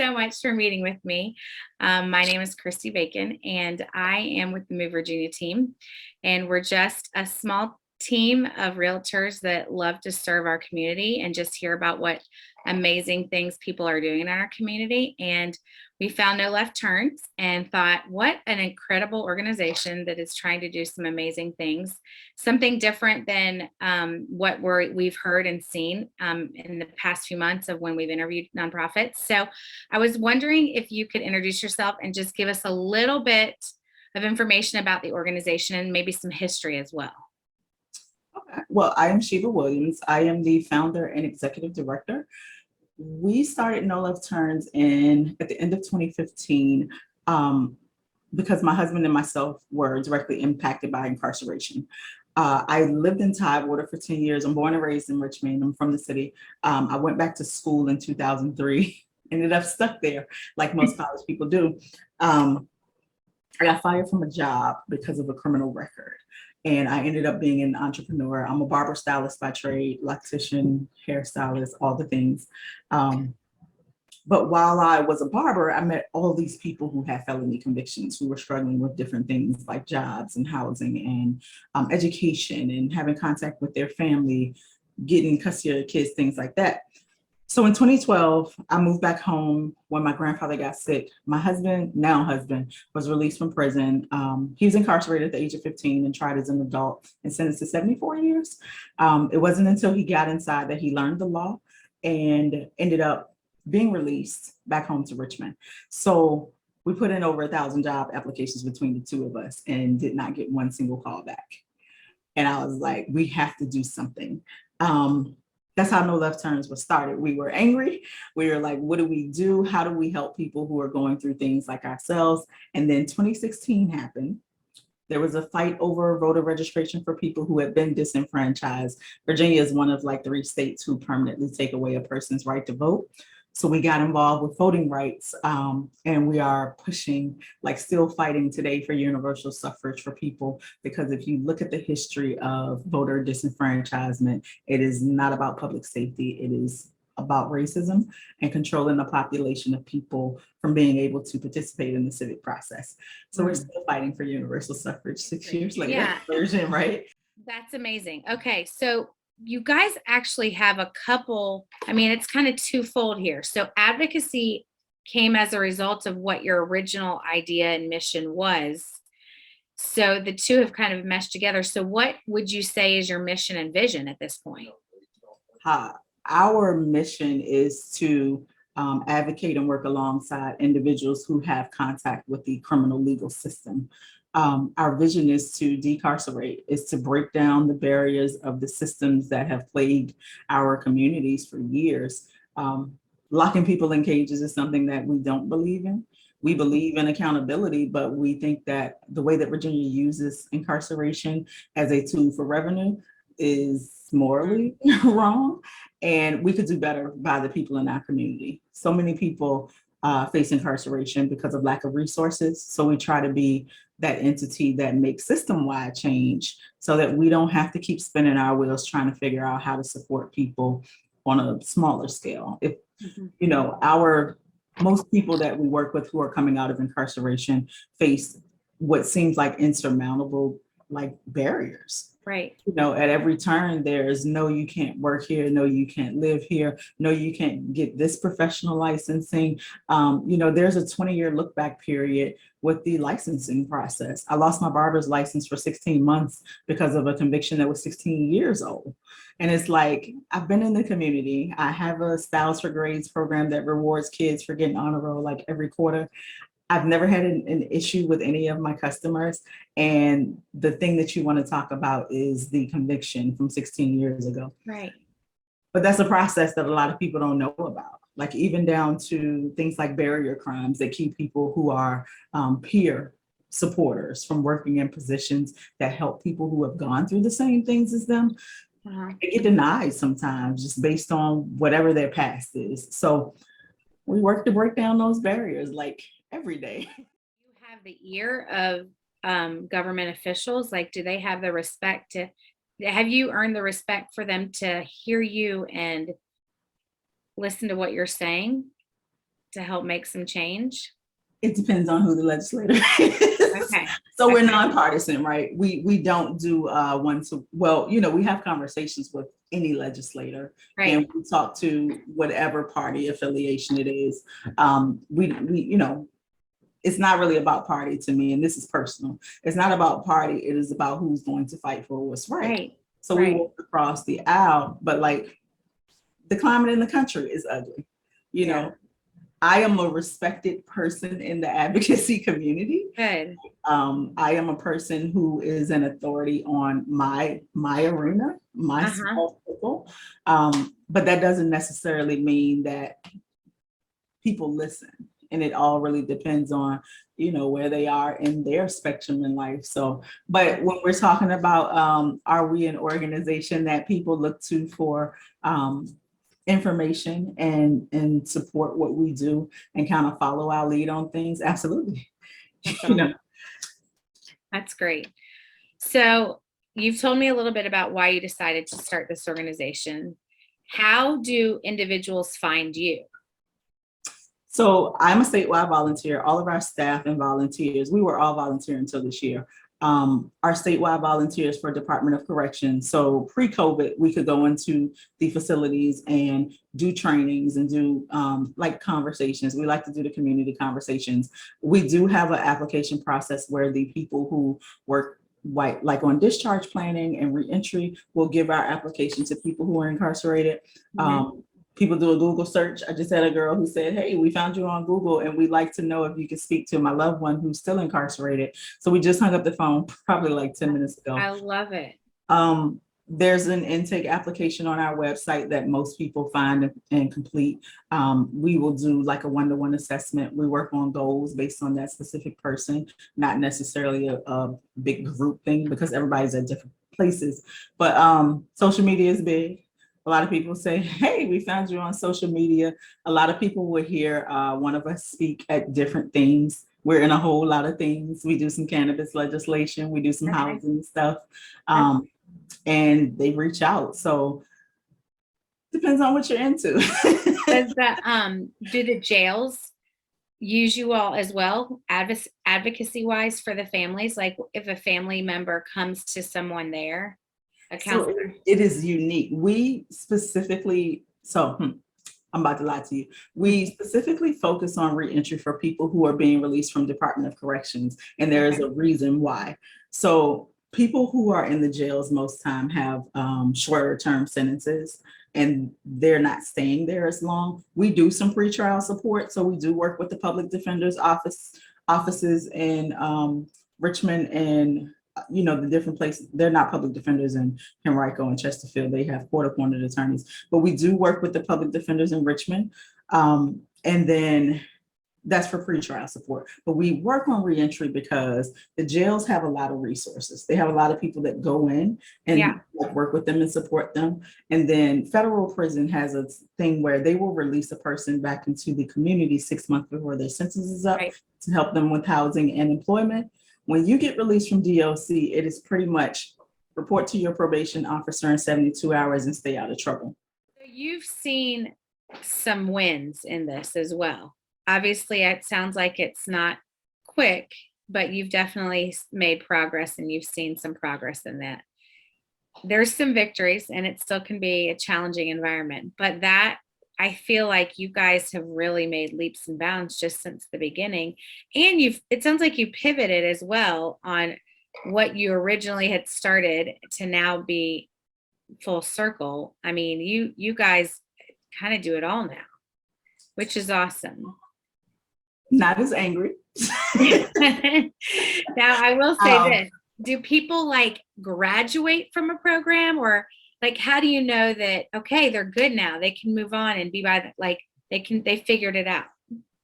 so much for meeting with me. My name is Christy Bacon, and I am with the Move Virginia team. And we're just a small team of realtors that love to serve our community and just hear about what amazing things people are doing in our community. And we found Nolef Turns and thought, what an incredible organization that is trying to do some amazing things, something different than what we've heard and seen in the past few months of when we've interviewed nonprofits. So I was wondering if you could introduce yourself and just give us a little bit of information about the organization and maybe some history as well. Okay. Well, I am Sheba Williams. I am the founder and executive director. We started Nolef Turns at the end of 2015 because my husband and myself were directly impacted by incarceration. I lived in Tidewater for 10 years. I'm born and raised in Richmond. I'm from the city. I went back to school in 2003, ended up stuck there like most college people do. I got fired from a job because of a criminal record. And I ended up being an entrepreneur. I'm a barber stylist by trade, loctician, hairstylist, all the things. But while I was a barber, I met all these people who had felony convictions, who were struggling with different things like jobs and housing and education and having contact with their family, getting custody of their kids, things like that. So in 2012, I moved back home when my grandfather got sick. My now husband, was released from prison. He was incarcerated at the age of 15 and tried as an adult and sentenced to 74 years. It wasn't until he got inside that he learned the law and ended up being released back home to Richmond. So we put in over 1,000 job applications between the two of us and did not get one single call back. And I was like, we have to do something. That's how Nolef Turns was started. We were angry. We were like, what do we do? How do we help people who are going through things like ourselves? And then 2016 happened. There was a fight over voter registration for people who had been disenfranchised. Virginia is one of like 3 states who permanently take away a person's right to vote. So we got involved with voting rights, and we are pushing, like still fighting today for universal suffrage for people, because if you look at the history of voter disenfranchisement, it is not about public safety, it is about racism and controlling the population of people from being able to participate in the civic process. So we're still fighting for universal suffrage 6 years later, Yeah. version, right? That's amazing. Okay, so you guys actually have a couple, it's kind of twofold here. So advocacy came as a result of what your original idea and mission was. So the two have kind of meshed together. So what would you say is your mission and vision at this point? Our mission is to advocate and work alongside individuals who have contact with the criminal legal system. Our vision is to decarcerate, is to break down the barriers of the systems that have plagued our communities for years. Locking people in cages is something that we don't believe in. We believe in accountability, but we think that the way that Virginia uses incarceration as a tool for revenue is morally wrong, and we could do better by the people in our community. So many people face incarceration because of lack of resources. So we try to be that entity that makes system-wide change so that we don't have to keep spinning our wheels trying to figure out how to support people on a smaller scale. If most people that we work with who are coming out of incarceration face what seems like insurmountable like barriers. Right. At every turn, there's no, you can't work here. No, you can't live here. No, you can't get this professional licensing. There's a 20-year look back period with the licensing process. I lost my barber's license for 16 months because of a conviction that was 16 years old. And it's like, I've been in the community. I have a Styles for Grades program that rewards kids for getting on a roll like every quarter. I've never had an issue with any of my customers. And the thing that you want to talk about is the conviction from 16 years ago. Right. But that's a process that a lot of people don't know about, like even down to things like barrier crimes that keep people who are peer supporters from working in positions that help people who have gone through the same things as them. They get denied sometimes just based on whatever their past is. So we work to break down those barriers like every day. You have the ear of government officials. Like, do they have the respect have you earned the respect for them to hear you and listen to what you're saying? to help make some change? It depends on who the legislator is. Okay. So we're Okay. nonpartisan, right? We don't do one to, well, you know, we have conversations with any legislator Right. and we talk to whatever party affiliation it is. We you know, it's not really about party to me, and this is personal. It's not about party. It is about who's going to fight for what's right. Right. So we Right. walk across the aisle, but like the climate in the country is ugly. You Yeah. know, I am a respected person in the advocacy community. Good. I am a person who is an authority on my arena, my Uh-huh. small circle. But that doesn't necessarily mean that people listen. And it all really depends on, you know, where they are in their spectrum in life. So, but when we're talking about, are we an organization that people look to for information and support what we do and kind of follow our lead on things? Absolutely. That's You awesome. know, That's great. So you've told me a little bit about why you decided to start this organization. How do individuals find you? so I'm a statewide volunteer. All of our staff and volunteers, we were all volunteer until this year. Our statewide volunteers for Department of Corrections. So pre-COVID, we could go into the facilities and do trainings and do like conversations. We like to do the community conversations. We do have an application process where the people who work white, like on discharge planning and reentry, will give our application to people who are incarcerated. People do a Google search. I just had a girl who said, hey, we found you on Google and we'd like to know if you could speak to my loved one who's still incarcerated. So we just hung up the phone probably like 10 minutes ago. I love it. There's an intake application on our website that most people find and complete. We will do like a one-to-one assessment. We work on goals based on that specific person, not necessarily a big group thing because everybody's at different places. But social media is big. A lot of people say, hey, we found you on social media. A lot of people will hear one of us speak at different things. We're in a whole lot of things. We do some cannabis legislation. We do some Okay. housing stuff. And they reach out. So depends on what you're into. Do the jails use you all as well, advocacy wise for the families? Like if a family member comes to someone there, a counselor? It is unique. We specifically, I'm about to lie to you. We specifically focus on reentry for people who are being released from Department of Corrections, and there is a reason why. So people who are in the jails most time have shorter term sentences and they're not staying there as long. We do some pretrial support. So we do work with the public defender's offices in Richmond and you know, the different places. They're not public defenders in Henrico and Chesterfield. They have court-appointed attorneys, but we do work with the public defenders in Richmond. And then that's for pretrial support. But we work on reentry because the jails have a lot of resources. They have a lot of people that go in and work with them and support them. And then federal prison has a thing where they will release a person back into the community 6 months before their sentence is up to help them with housing and employment. When you get released from DOC, it is pretty much report to your probation officer in 72 hours and stay out of trouble. You've seen some wins in this as well. Obviously, it sounds like it's not quick, but you've definitely made progress and you've seen some progress in that. There's some victories and it still can be a challenging environment, but that I feel like you guys have really made leaps and bounds just since the beginning. And it sounds like you pivoted as well on what you originally had started to now be full circle. I mean, you guys kind of do it all now, which is awesome. Not as angry. Now, I will say this. Do people like graduate from a program, or like, how do you know that, okay, they're good now, they can move on and be they figured it out?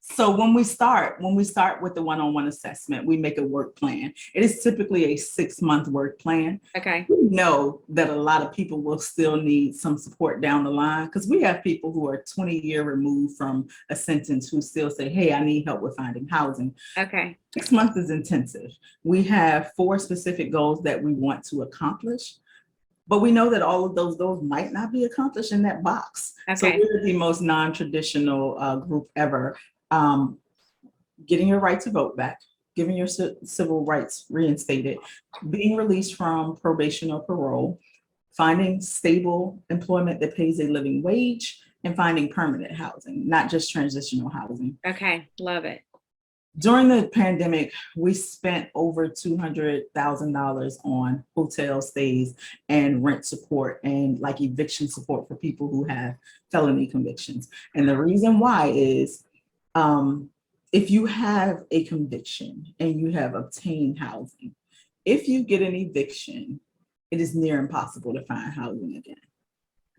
So when we start with the one-on-one assessment, we make a work plan. It is typically a 6-month work plan. Okay. We know that a lot of people will still need some support down the line because we have people who are 20-year removed from a sentence who still say, hey, I need help with finding housing. Okay. 6 months is intensive. We have 4 specific goals that we want to accomplish. But we know that all of those goals might not be accomplished in that box. Okay. So we're the most non-traditional group ever. um, getting your right to vote back, giving your civil rights reinstated, being released from probation or parole, finding stable employment that pays a living wage, and finding permanent housing, not just transitional housing. Okay. Love it. During the pandemic, we spent over $200,000 on hotel stays and rent support and like eviction support for people who have felony convictions. And the reason why is um, if you have a conviction and you have obtained housing, if you get an eviction, it is near impossible to find housing again.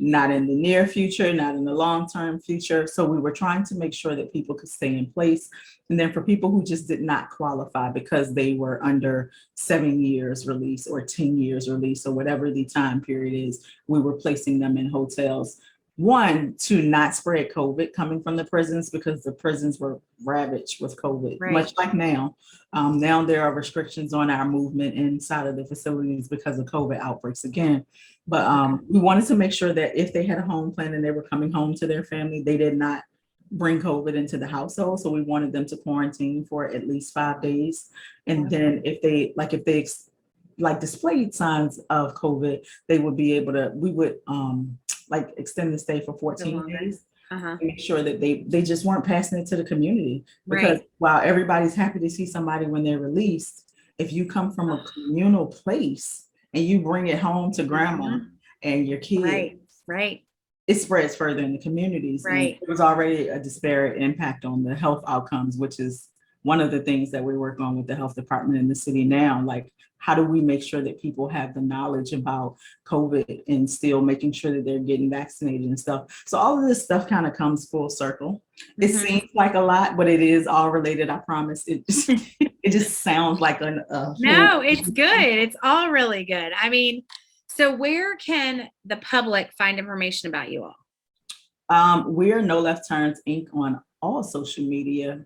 Not in the near future, not in the long-term future. So we were trying to make sure that people could stay in place. And then for people who just did not qualify because they were under 7 years release or 10 years release or whatever the time period is, we were placing them in hotels. One, to not spread COVID coming from the prisons because the prisons were ravaged with COVID, Right. much like now. Now there are restrictions on our movement inside of the facilities because of COVID outbreaks again. But we wanted to make sure that if they had a home plan and they were coming home to their family, they did not bring COVID into the household. So we wanted them to quarantine for at least 5 days. And then if they displayed signs of COVID, they would be able to, we would like extend the stay for 14 days. Make sure that they just weren't passing it to the community. Because while everybody's happy to see somebody when they're released, if you come from a communal place and you bring it home to grandma and your kids, right, it spreads further in the communities. right. And there was already a disparate impact on the health outcomes, which is one of the things that we work on with the health department in the city now. Like, how do we make sure that people have the knowledge about COVID and still making sure that they're getting vaccinated and stuff? So all of this stuff kind of comes full circle. It seems like a lot, but it is all related. I promise. It just sounds like no, it's good. It's all really good. I mean, so where can the public find information about you all? We're Nolef Turns Inc. on all social media.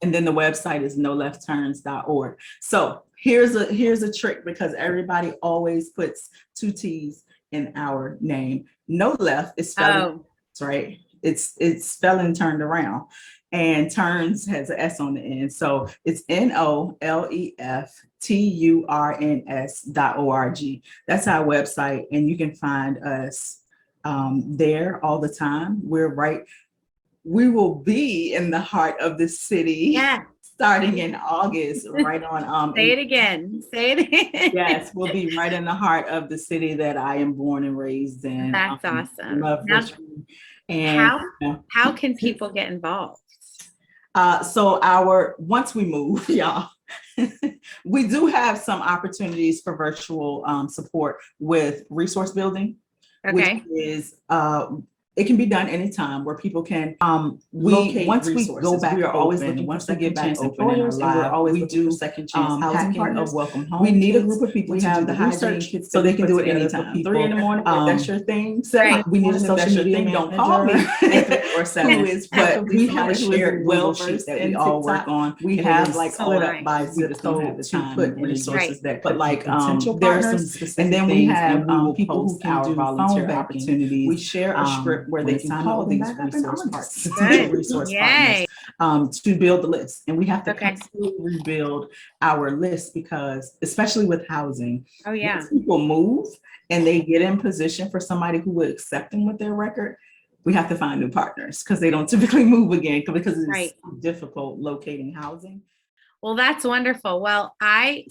And then the website is nolefturns.org. So here's a trick because everybody always puts 2 T's in our name. Nolef is spelling, right? It's spelling turned around, and turns has an S on the end. So it's NOLEFTURNS.org. That's our website, and you can find us there all the time. We will be in the heart of the city starting in August, right on. Say it again. Say it again. Yes, we'll be right in the heart of the city that I am born and raised in. That's awesome. And how can people get involved? So once we move, y'all, we do have some opportunities for virtual support with resource building, which is it can be done anytime where people can locate once resources. We go back, we are always looking once we get back open in our lives. We do second chance housing partners. Welcome home. We need a group of people. We have the research kits so they can do it anytime. 3 in the morning, that's your thing. We need a social media thing. Don't call me or 7. But we have a shared Google sheet that we all work on. We have like split up by zip code to put resources that, but like there are some specific, and then we have people who can do volunteer opportunities. We share a script where they can call these resource partners to build the list. And we have to constantly rebuild our list because, especially with housing, once people move and they get in position for somebody who would accept them with their record, we have to find new partners because they don't typically move again because it's difficult locating housing. Well, that's wonderful. Well, I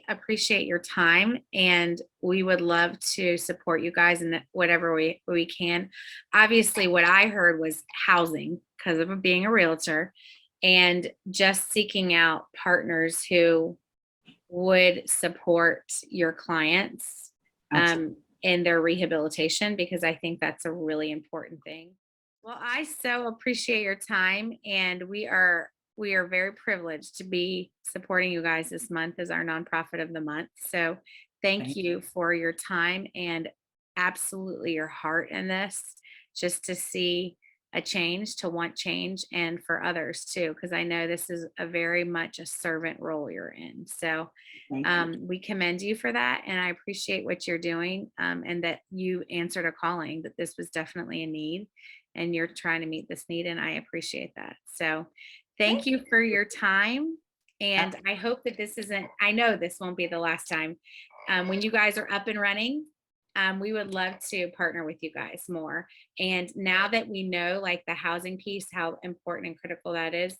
appreciate your time, and we would love to support you guys in whatever we can. Obviously, what I heard was housing because of being a realtor and just seeking out partners who would support your clients in their rehabilitation, because I think that's a really important thing. Well, I so appreciate your time, and we are very privileged to be supporting you guys this month as our nonprofit of the month. So thank you for your time and absolutely your heart in this, just to see a change, to want change, and for others too, because I know this is a very much a servant role you're in. So we commend you for that, and I appreciate what you're doing, and that you answered a calling, that this was definitely a need. and you're trying to meet this need, and I appreciate that. So thank Thank you for your time. you. And I hope that this isn't, I know this won't be the last time. When you guys are up and running, we would love to partner with you guys more. And now that we know like the housing piece, how important and critical that is,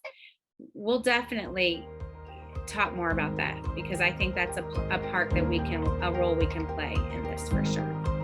we'll definitely talk more about that because I think that's a part that a role we can play in this for sure.